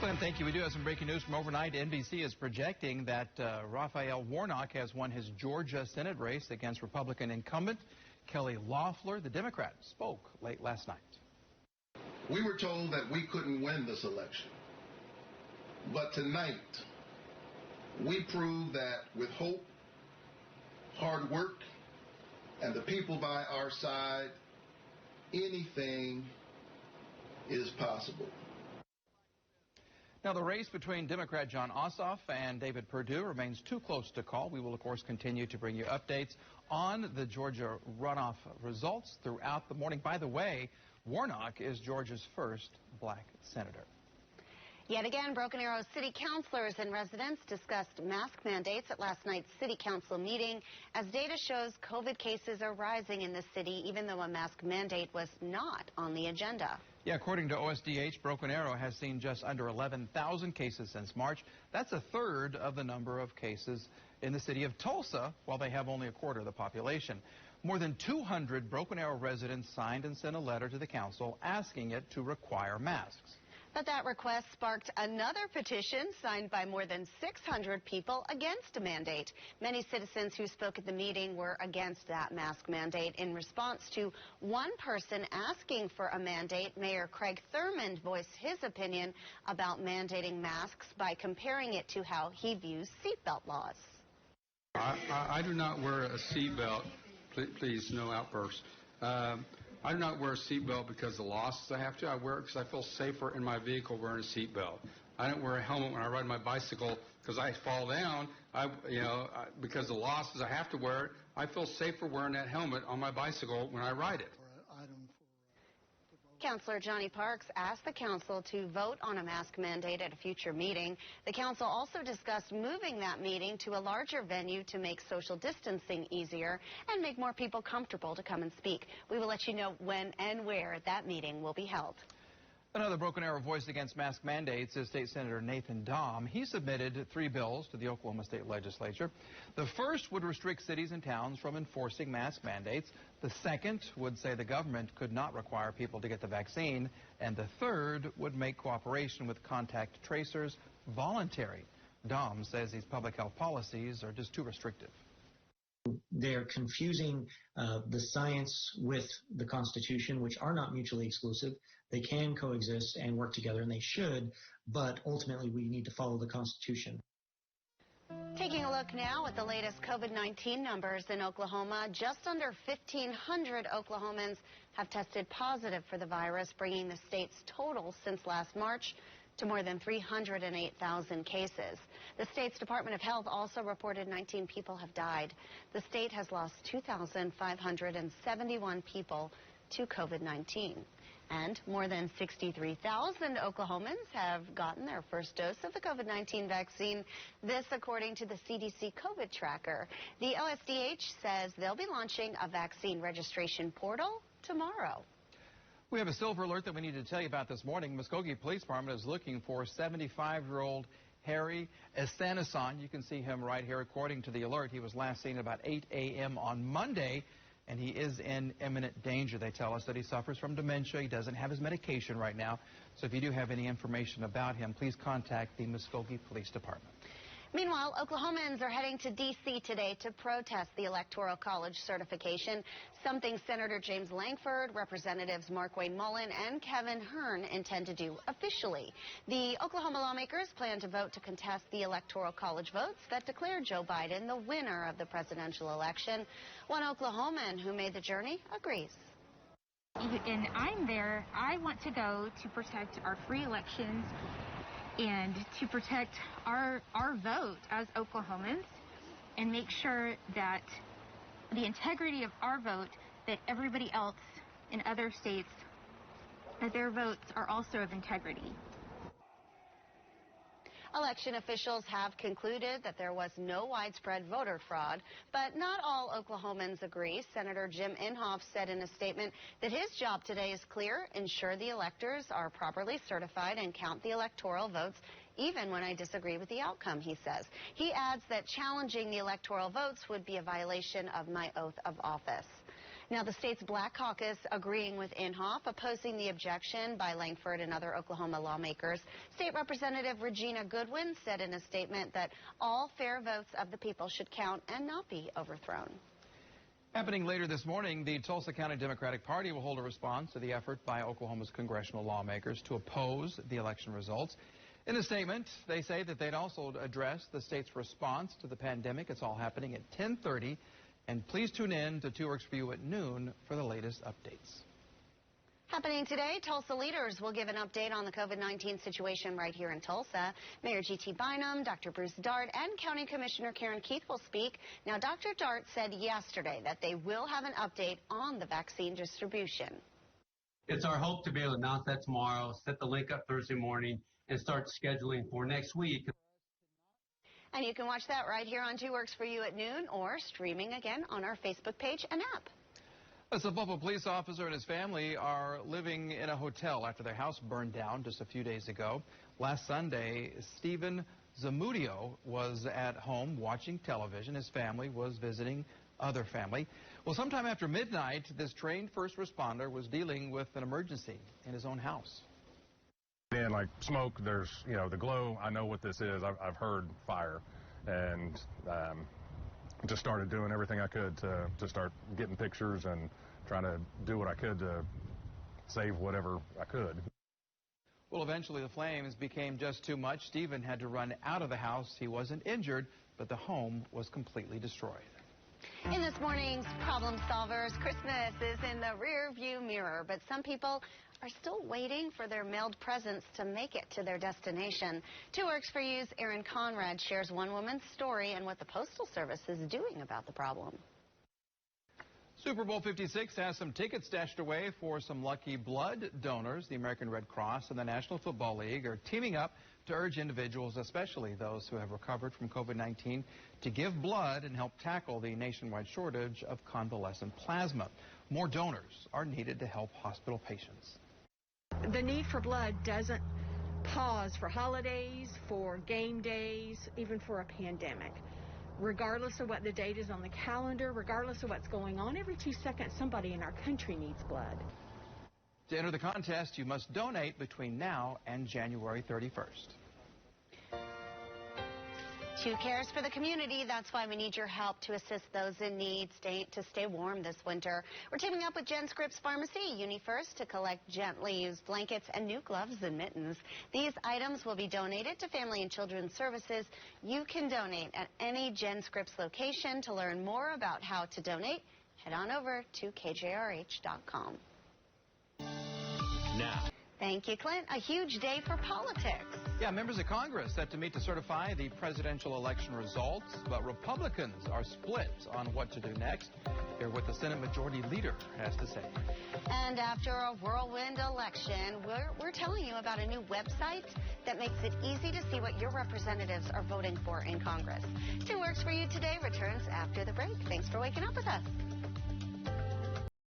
Glenn, thank you. We do have some breaking news from overnight. NBC is projecting that Raphael Warnock has won his Georgia Senate race against Republican incumbent Kelly Loeffler. The Democrat spoke late last night. We were told that we couldn't win this election. But tonight, we proved that with hope, hard work, and the people by our side, anything is possible. Now, the race between Democrat Jon Ossoff and David Perdue remains too close to call. We will, of course, continue to bring you updates on the Georgia runoff results throughout the morning. By the way, Warnock is Georgia's first black senator. Yet again, Broken Arrow city councilors and residents discussed mask mandates at last night's city council meeting. As data shows, COVID cases are rising in the city, even though a mask mandate was not on the agenda. Yeah, according to OSDH, Broken Arrow has seen just under 11,000 cases since March. That's a third of the number of cases in the city of Tulsa, while they have only a quarter of the population. More than 200 Broken Arrow residents signed and sent a letter to the council asking it to require masks. But that request sparked another petition signed by more than 600 people against a mandate. Many citizens who spoke at the meeting were against that mask mandate. In response to one person asking for a mandate, Mayor Craig Thurmond voiced his opinion about mandating masks by comparing it to how he views seatbelt laws. I do not wear a seatbelt. Please, no outbursts. I do not wear a seatbelt because of the losses I have to. I wear it because I feel safer in my vehicle wearing a seatbelt. I don't wear a helmet when I ride my bicycle because I fall down. Because of the losses I have to wear it. I feel safer wearing that helmet on my bicycle when I ride it. Councilor Johnny Parks asked the council to vote on a mask mandate at a future meeting. The council also discussed moving that meeting to a larger venue to make social distancing easier and make more people comfortable to come and speak. We will let you know when and where that meeting will be held. Another Broken Arrow voice against mask mandates is State Senator Nathan Dahm. He submitted 3 bills to the Oklahoma State Legislature. The first would restrict cities and towns from enforcing mask mandates. The second would say the government could not require people to get the vaccine. And the third would make cooperation with contact tracers voluntary. Dahm says these public health policies are just too restrictive. They're confusing the science with the Constitution, which are not mutually exclusive. They can coexist and work together, and they should, but ultimately we need to follow the Constitution. Taking a look now at the latest COVID-19 numbers in Oklahoma, just under 1,500 Oklahomans have tested positive for the virus, bringing the state's total since last March to more than 308,000 cases. The state's Department of Health also reported 19 people have died. The state has lost 2,571 people to COVID-19. And more than 63,000 Oklahomans have gotten their first dose of the COVID-19 vaccine. This according to the CDC COVID tracker. The OSDH says they'll be launching a vaccine registration portal tomorrow. We have a silver alert that we need to tell you about this morning. Muskogee Police Department is looking for 75-year-old Harry Esanason. You can see him right here. According to the alert, he was last seen about 8 a.m. on Monday, and he is in imminent danger. They tell us that he suffers from dementia. He doesn't have his medication right now. So if you do have any information about him, please contact the Muskogee Police Department. Meanwhile, Oklahomans are heading to D.C. today to protest the Electoral College certification, something Senator James Lankford, Representatives Mark Wayne Mullen, and Kevin Hern intend to do officially. The Oklahoma lawmakers plan to vote to contest the Electoral College votes that declare Joe Biden the winner of the presidential election. One Oklahoman who made the journey agrees. And I'm there. I want to go to protect our free elections and to protect our vote as Oklahomans and make sure that the integrity of our vote, that everybody else in other states, that their votes are also of integrity. Election officials have concluded that there was no widespread voter fraud, but not all Oklahomans agree. Senator Jim Inhofe said in a statement that his job today is clear: ensure the electors are properly certified and count the electoral votes, even when I disagree with the outcome, he says. He adds that challenging the electoral votes would be a violation of my oath of office. Now, the state's Black Caucus agreeing with Inhofe, opposing the objection by Langford and other Oklahoma lawmakers. State Representative Regina Goodwin said in a statement that all fair votes of the people should count and not be overthrown. Happening later this morning, the Tulsa County Democratic Party will hold a response to the effort by Oklahoma's congressional lawmakers to oppose the election results. In a statement, they say that they'd also address the state's response to the pandemic. It's all happening at 10:30. And please tune in to 2 Works for You at noon for the latest updates. Happening today, Tulsa leaders will give an update on the COVID-19 situation right here in Tulsa. Mayor G.T. Bynum, Dr. Bruce Dart, and County Commissioner Karen Keith will speak. Now, Dr. Dart said yesterday that they will have an update on the vaccine distribution. It's our hope to be able to announce that tomorrow, set the link up Thursday morning, and start scheduling for next week. And you can watch that right here on 2 Works for You at noon or streaming again on our Facebook page and app. A Sapulpa police officer and his family are living in a hotel after their house burned down just a few days ago. Last Sunday, Stephen Zamudio was at home watching television. His family was visiting other family. Well, sometime after midnight, this trained first responder was dealing with an emergency in his own house. And like smoke, there's, the glow. I know what this is. I've heard fire, and just started doing everything I could to start getting pictures and trying to do what I could to save whatever I could. Well, eventually the flames became just too much. Stephen had to run out of the house. He wasn't injured, but the home was completely destroyed. In this morning's Problem Solvers, Christmas is in the rear-view mirror, but some people are still waiting for their mailed presents to make it to their destination. 2 Works for You's Aaron Conrad shares one woman's story and what the Postal Service is doing about the problem. Super Bowl 56 has some tickets stashed away for some lucky blood donors. The American Red Cross and the National Football League are teaming up to urge individuals, especially those who have recovered from COVID-19, to give blood and help tackle the nationwide shortage of convalescent plasma. More donors are needed to help hospital patients. The need for blood doesn't pause for holidays, for game days, even for a pandemic. Regardless of what the date is on the calendar, regardless of what's going on, every 2 seconds somebody in our country needs blood. To enter the contest, you must donate between now and January 31st. 2 cares for the community. That's why we need your help to assist those in need to stay warm this winter. We're teaming up with Jen Scripps Pharmacy, UniFirst, to collect gently used blankets and new gloves and mittens. These items will be donated to Family and Children's Services. You can donate at any Jen Scripps location. To learn more about how to donate, head on over to KJRH.com. Now. Thank you, Clint. A huge day for politics. Yeah, members of Congress set to meet to certify the presidential election results, but Republicans are split on what to do next. Hear what the Senate Majority Leader has to say. And after a whirlwind election, we're telling you about a new website that makes it easy to see what your representatives are voting for in Congress. 2 Works for You today returns after the break. Thanks for waking up with us.